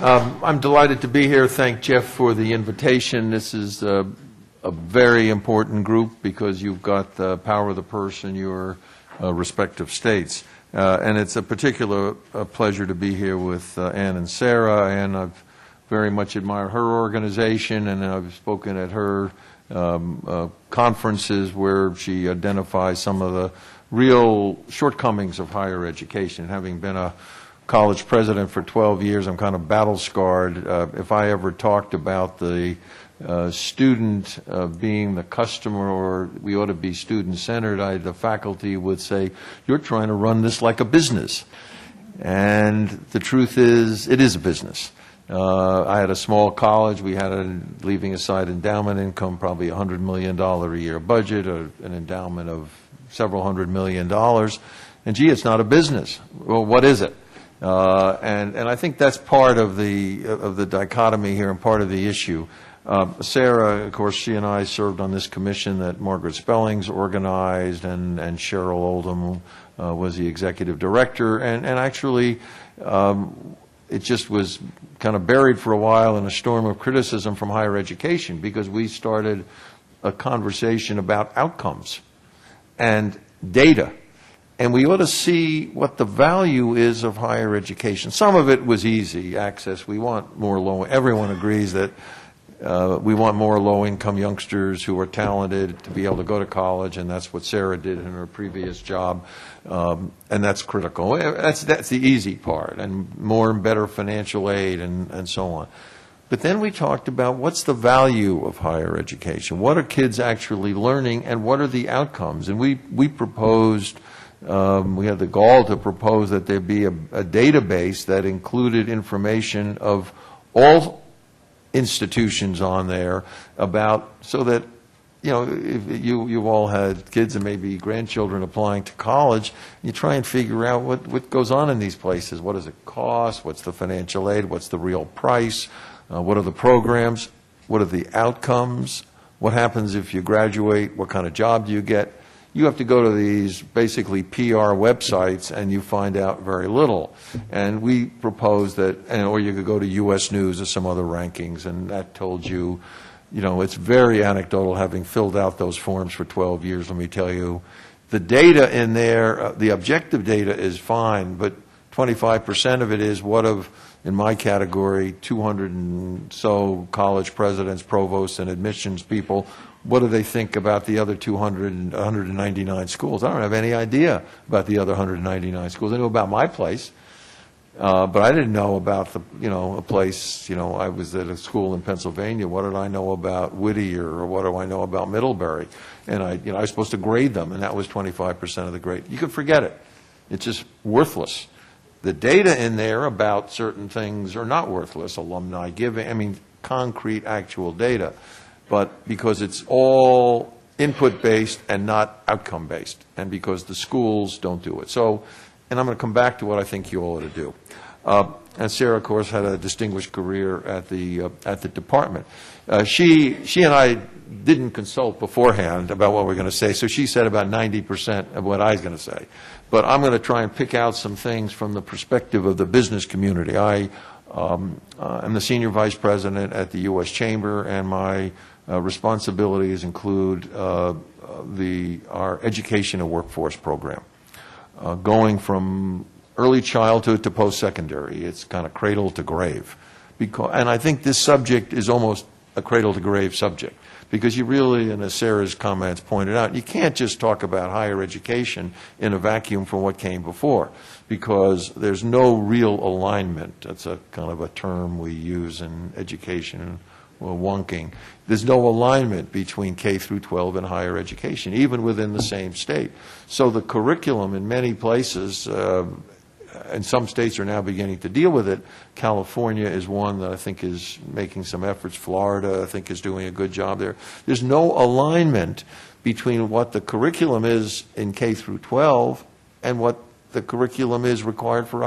I'm delighted to be here. Thank Jeff for the invitation. This is a very important group because you've got the power of the purse in your respective states. And it's a particular pleasure to be here with Ann and Sarah. And I've very much admired her organization, and I've spoken at her conferences where she identifies some of the real shortcomings of higher education. Having been a college president for 12 years, I'm kind of battle-scarred. If I ever talked about the student being the customer, or we ought to be student-centered, the faculty would say, you're trying to run this like a business. And the truth is, it is a business. I had a small college. We had, leaving aside endowment income, probably a $100 million a year budget, an endowment of several $100 million. And gee, it's not a business. Well, what is it? And I think that's part of the dichotomy here and part of the issue. Sarah, of course, she and I served on this commission that Margaret Spellings organized, and Cheryl Oldham was the executive director. And actually, it just was kind of buried for a while in a storm of criticism from higher education because we started a conversation about outcomes and data. And we ought to see what the value is of higher education. Some of it was easy access. We want more low. Everyone agrees that we want more low-income youngsters who are talented to be able to go to college, and that's what Sarah did in her previous job, and that's critical. That's the easy part, and more and better financial aid and so on. But then we talked about what's the value of higher education? What are kids actually learning, and what are the outcomes? And we proposed. We had the gall to propose that there be a database that included information of all institutions on there about, so that, you know, if you've all had kids and maybe grandchildren applying to college, you try and figure out what goes on in these places. What does it cost? What's the financial aid? What's the real price? What are the programs? What are the outcomes? What happens if you graduate? What kind of job do you get? You have to go to these basically PR websites and you find out very little. And we proposed that, or you could go to U.S. News or some other rankings, and that told you, you know, it's very anecdotal. Having filled out those forms for 12 years, let me tell you, the data in there, the objective data is fine, but 25% of it is what of, in my category, 200 and so college presidents, provosts, and admissions people. What do they think about the other 199 schools? I don't have any idea about the other 199 schools. I knew about my place, but I didn't know about a place. I was at a school in Pennsylvania. What did I know about Whittier, or what do I know about Middlebury? And I was supposed to grade them, and that was 25% of the grade. You could forget it. It's just worthless. The data in there about certain things are not worthless. Alumni giving, concrete, actual data. But because it's all input-based and not outcome-based, and because the schools don't do it. So, and I'm going to come back to what I think you all ought to do. And Sarah, of course, had a distinguished career at the department. She and I didn't consult beforehand about what we're going to say, so she said about 90% of what I was going to say. But I'm going to try and pick out some things from the perspective of the business community. I'm the senior vice president at the U.S. Chamber, and my responsibilities include our education and workforce program, going from early childhood to post-secondary. It's kind of cradle to grave. And I think this subject is almost a cradle to grave subject, because you really, and as Sarah's comments pointed out, you can't just talk about higher education in a vacuum from what came before, because there's no real alignment. That's a kind of a term we use in education, wonking. There's no alignment between K through 12 and higher education, even within the same state. So the curriculum in many places, and some states are now beginning to deal with it. California is one that I think is making some efforts. Florida, I think, is doing a good job there. There's no alignment between what the curriculum is in K through 12 and what the curriculum is required for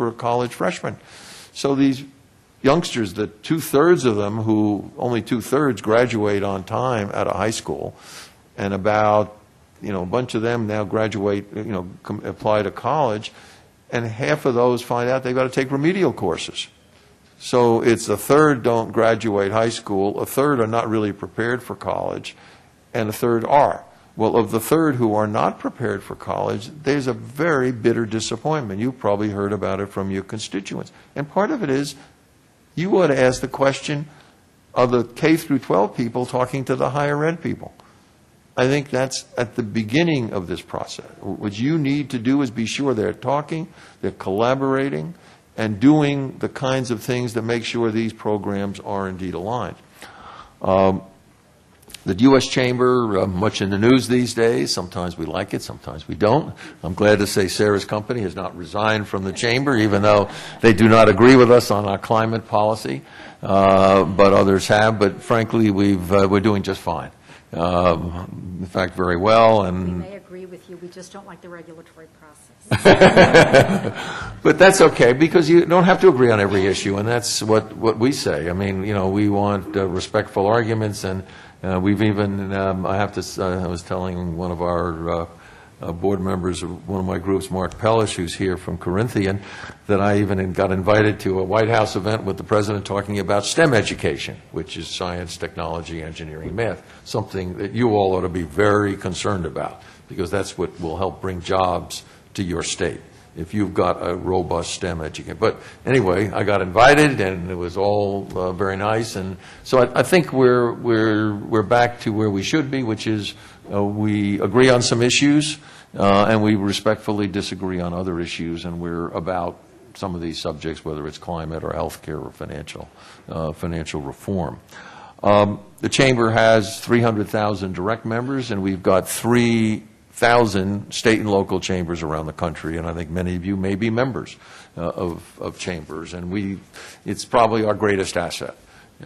a college freshman. So these youngsters, the two-thirds of them only two-thirds graduate on time out of high school, and about, a bunch of them now graduate, apply to college, and half of those find out they've got to take remedial courses. So it's a third don't graduate high school, a third are not really prepared for college, and a third are. Well, of the third who are not prepared for college, there's a very bitter disappointment. You've probably heard about it from your constituents. And part of it is, you ought to ask the question, are the K through 12 people talking to the higher ed people? I think that's at the beginning of this process. What you need to do is be sure they're talking, they're collaborating, and doing the kinds of things that make sure these programs are indeed aligned. The U.S. Chamber, much in the news these days. Sometimes we like it, sometimes we don't. I'm glad to say Sarah's company has not resigned from the Chamber, even though they do not agree with us on our climate policy, but others have. But frankly, we're doing just fine. In fact, very well. And we may agree with you. We just don't like the regulatory process. But that's okay, because you don't have to agree on every issue, and that's what we say. I mean, you know, we want respectful arguments, and we've even, I was telling one of our board members of one of my groups, Mark Pellish, who's here from Corinthian, that I even got invited to a White House event with the president talking about STEM education, which is science, technology, engineering, math, something that you all ought to be very concerned about, because that's what will help bring jobs to your state, if you've got a robust STEM education. But anyway, I got invited, and it was all very nice. And so I think we're back to where we should be, which is we agree on some issues, and we respectfully disagree on other issues, and we're about some of these subjects, whether it's climate or health care or financial reform. The Chamber has 300,000 direct members, and we've got 3,000 state and local chambers around the country, and I think many of you may be members of chambers, and it's probably our greatest asset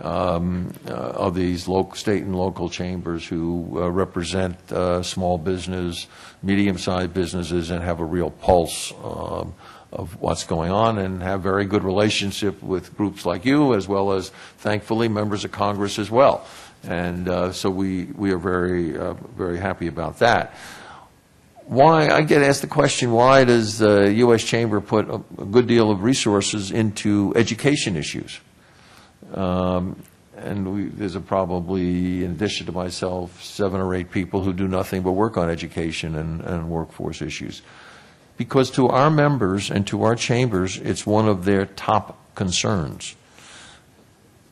of these state and local chambers who represent small business, medium-sized businesses, and have a real pulse of what's going on, and have very good relationship with groups like you, as well as, thankfully, members of Congress as well. And so we are very, very happy about that. Why, I get asked the question, why does the U.S. Chamber put a good deal of resources into education issues? And there's probably, in addition to myself, 7 or 8 people who do nothing but work on education and workforce issues. Because to our members and to our chambers, it's one of their top concerns.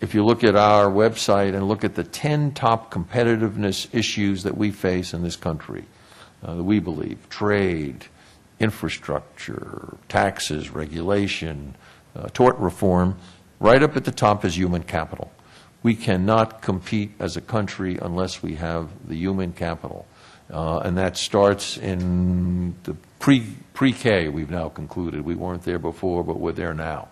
If you look at our website and look at the 10 top competitiveness issues that we face in this country, we believe: trade, infrastructure, taxes, regulation, tort reform. Right up at the top is human capital. We cannot compete as a country unless we have the human capital. And that starts in the pre-K, we've now concluded. We weren't there before, but we're there now.